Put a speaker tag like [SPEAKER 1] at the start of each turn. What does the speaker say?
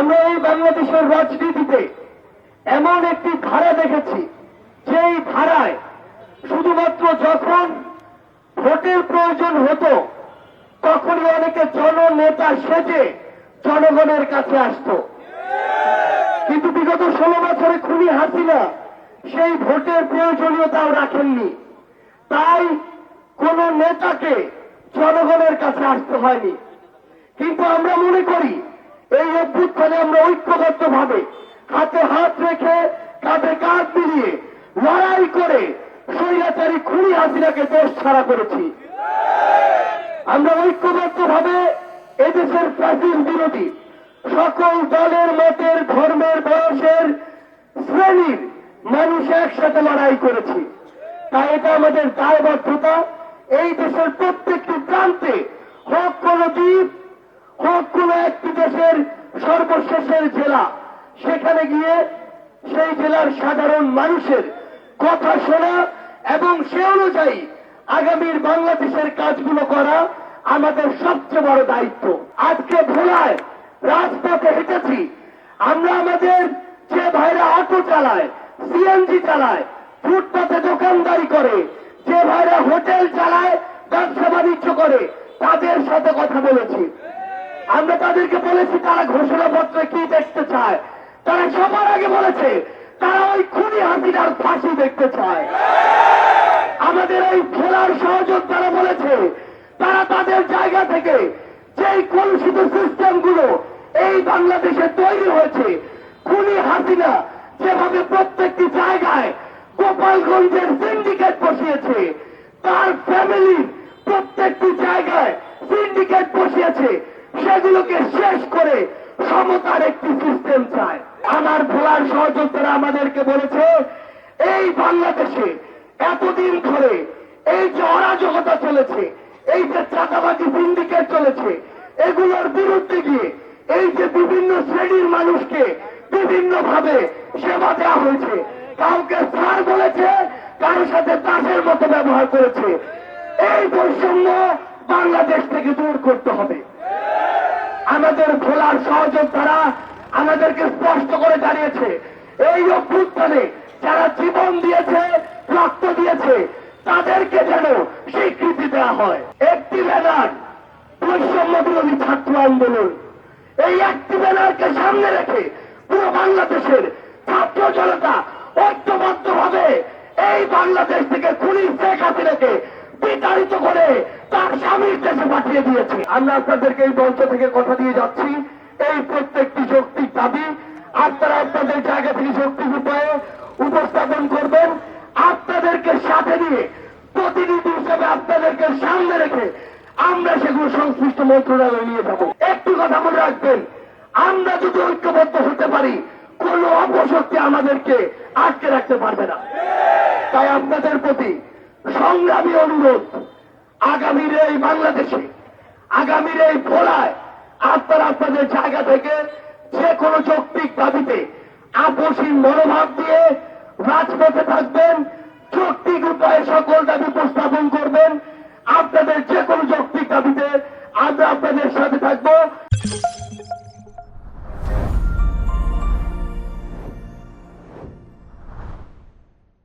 [SPEAKER 1] আমরা এই বাংলাদেশের রাজনীতিতে এমন একটি ধারা দেখেছি, যেই ধারায় শুধুমাত্র যখন ভোটের প্রয়োজন হতো তখনই অনেকে জননেতা সেজে জনগণের কাছে আসতো। কিন্তু বিগত 16 বছরে খুনি হাসিনা সেই ভোটের প্রয়োজনীয়তাও রাখেননি। তাই কোন নেতাকে জনগণের কাছে আসতে হয়নি। কিন্তু আমরা মনে করি এই অভ্যুত্থানে আমরা ঐক্যবদ্ধভাবে হাতে হাত রেখে কাঁধে কাঁধ মিলিয়ে লড়াই করে স্বৈরাচারী খুনি হাসিনাকে দেশ ছাড়া করেছি। আমরা ঐক্যবদ্ধভাবে এদেশের ফ্যাসিস্ট বিরোধী সকল দলের, মতের, ধর্মের, বয়সের, শ্রেণীর মানুষ একসাথে লড়াই করেছি। তাই এটা আমাদের দায়বদ্ধতা, এই দেশের প্রত্যেকটি প্রান্তে, হোক কোন দ্বীপ, হোক কোন একটি দেশের সর্বশেষের জেলা, সেখানে গিয়ে সেই জেলার সাধারণ মানুষের কথা শোনা এবং সে অনুযায়ী আগামীর বাংলাদেশের কাজগুলো করা আমাদের সবচেয়ে বড় দায়িত্ব। আজকে ভোলায় রাজপথে হেঁটেছি, আমরা আমাদের যে ভাইরা অটো চালায়, সিএনজি চালায়, ফুটপাতে দোকানদারি করে, যে ভাইরা হোটেল চালায়, ব্যবসা বাণিজ্য করে, তাদের সাথে কথা বলেছি। আমরা তাদেরকে বলেছি তারা ঘোষণাপত্রে কি দেখতে চায়। তারা সবার আগে বলেছে তারা ওই খুনি হাসিনার ফাঁসি দেখতে চায়। আমাদের এই ভোলার সহযোদ্ধারা বলেছে তারা তাদের জায়গা থেকে যেই কলুষিত সিস্টেমগুলো এই বাংলাদেশে তৈরি হয়েছে, খুনি হাসিনা যেভাবে প্রত্যেকটি জায়গায় গোপালগঞ্জের সিন্ডিকেট বসিয়েছে, তার ফ্যামিলির প্রত্যেকটি জায়গায় সিন্ডিকেট বসিয়েছে, সেগুলোকে শেষ করে সমতার একটি সিস্টেম চায়। আমার ভোলার সহযোদ্ধারা আমাদেরকে বলেছে এই বাংলাদেশে এতদিন ধরে এই যে অরাজকতা চলেছে, এই যে চাঁদাবাজি সিন্ডিকেট চলেছে, এগুলোর বিরুদ্ধে গিয়ে এই যে বিভিন্ন শ্রেণীর মানুষকে বিভিন্ন ভাবে সেবা দেওয়া হয়েছে, কাউকে স্যার বলেছে, কারোর সাথে দাসের মতো ব্যবহার করেছে, এই বৈষম্য বাংলাদেশ থেকে দূর করতে হবে। আমাদের ভোলার সহযোদ্ধারা আমাদেরকে স্পষ্ট করে জানিয়েছে এই অভ্যুত্থানে যারা জীবন দিয়েছে, রক্ত দিয়েছে, তাদেরকে যেন স্বীকৃতি দেওয়া হয়। একটি ব্যানার বৈষম্য বিরোধী ছাত্র আন্দোলন, এই একটি ব্যানারকে সামনে রেখে পুরো বাংলাদেশের ছাত্র জনতা ঐক্যবদ্ধভাবে এই বাংলাদেশ থেকে খুনি শেখ হাসিনাকে বিতাড়িত করে তার স্বামীর দেশে পাঠিয়ে দিয়েছে। আমরা আপনাদেরকে এই মঞ্চ থেকে কথা দিয়ে যাচ্ছি, এই প্রত্যেকটি যৌক্তিক দাবি আপনারা আপনাদের জায়গা থেকে যৌক্তিক উপায়ে উপস্থাপন করবেন। আপনাদেরকে সাথে নিয়ে প্রতিনিধি হিসেবে আপনাদেরকে সামনে রেখে আমরা সেগুলো সংশ্লিষ্ট মন্ত্রণালয়ে নিয়ে যাব। একটু কথা মনে রাখবেন, আমরা যদি ঐক্যবদ্ধ হতে পারি কোন অপশক্তি আমাদেরকে আটকে রাখতে পারবে না। তাই আপনাদের প্রতি সংগ্রামী অনুরোধ, আগামীর এই বাংলাদেশে, আগামীর এই ভোলায় আপনারা আপনাদের জায়গা থেকে যে কোনো যৌক্তিক দাবিতে আপোষহীন মনোভাব দিয়ে রাজপথে থাকবেন, যৌক্তিক উপায়ে সকল দাবি উপস্থাপন করবেন। আপনাদের যে কোনো যৌক্তিক দাবিতে